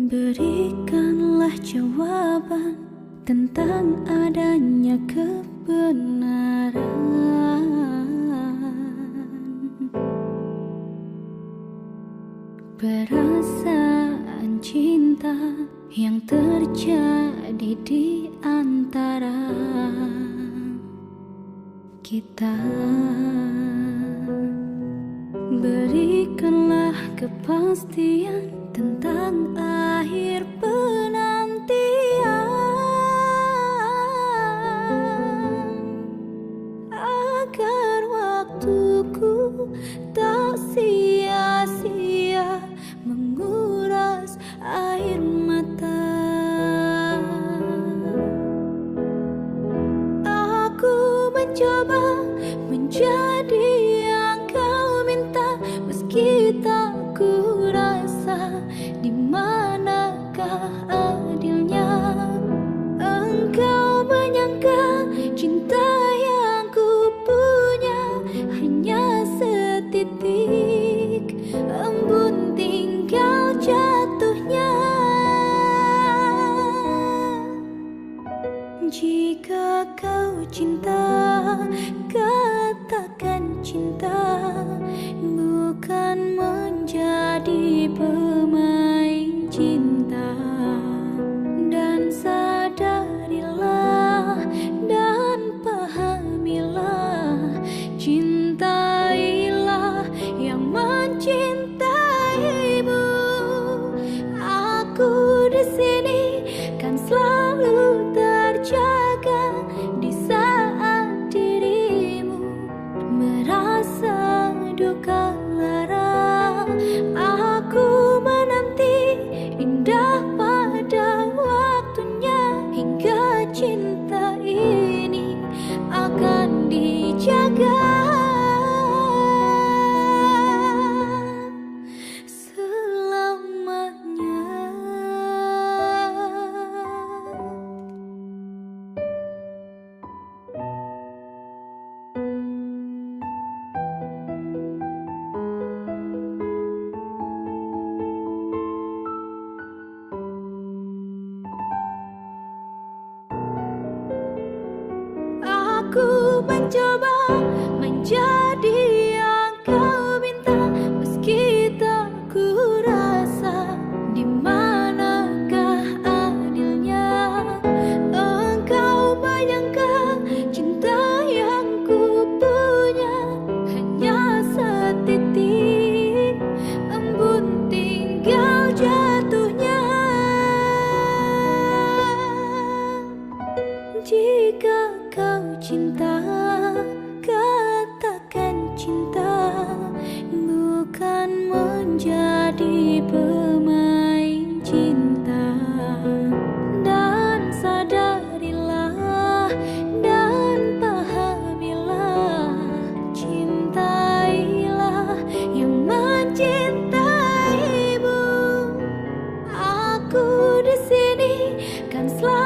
Berikanlah jawaban tentang adanya kebenaran. Perasaan cinta yang terjadi di antara kita. Berikanlah kepastian tentang akhir penantian, agar waktuku tak sia-sia menguras air mata. Aku mencoba menjadi yang kau minta, meski tak ku rasa di manakah adilnya. Engkau menyangka cinta yang ku punya hanya setitik embun tinggal jatuhnya. Jika kau cinta, katakan cinta, bukan menjadi pemain cinta. Dan sadarilah dan pahamilah, cintailah yang mencintaimu. Aku di sini kan selalu terjaga di saat dirimu merasa duka lara. Aku menanti indah pada waktunya, hingga cinta ini akan dijaga selamanya. Aku mencoba menjadi yang kau minta, meski tak ku rasa di manakah adilnya. Engkau menyangka cinta yang ku punya hanya setitik embun tinggal jatuhnya. Jika kau cinta, katakan cinta, bukan menjadi pemain cinta. Dan sadarilah dan pahamilah, cintailah yang mencintaimu. Aku di sini kan selalu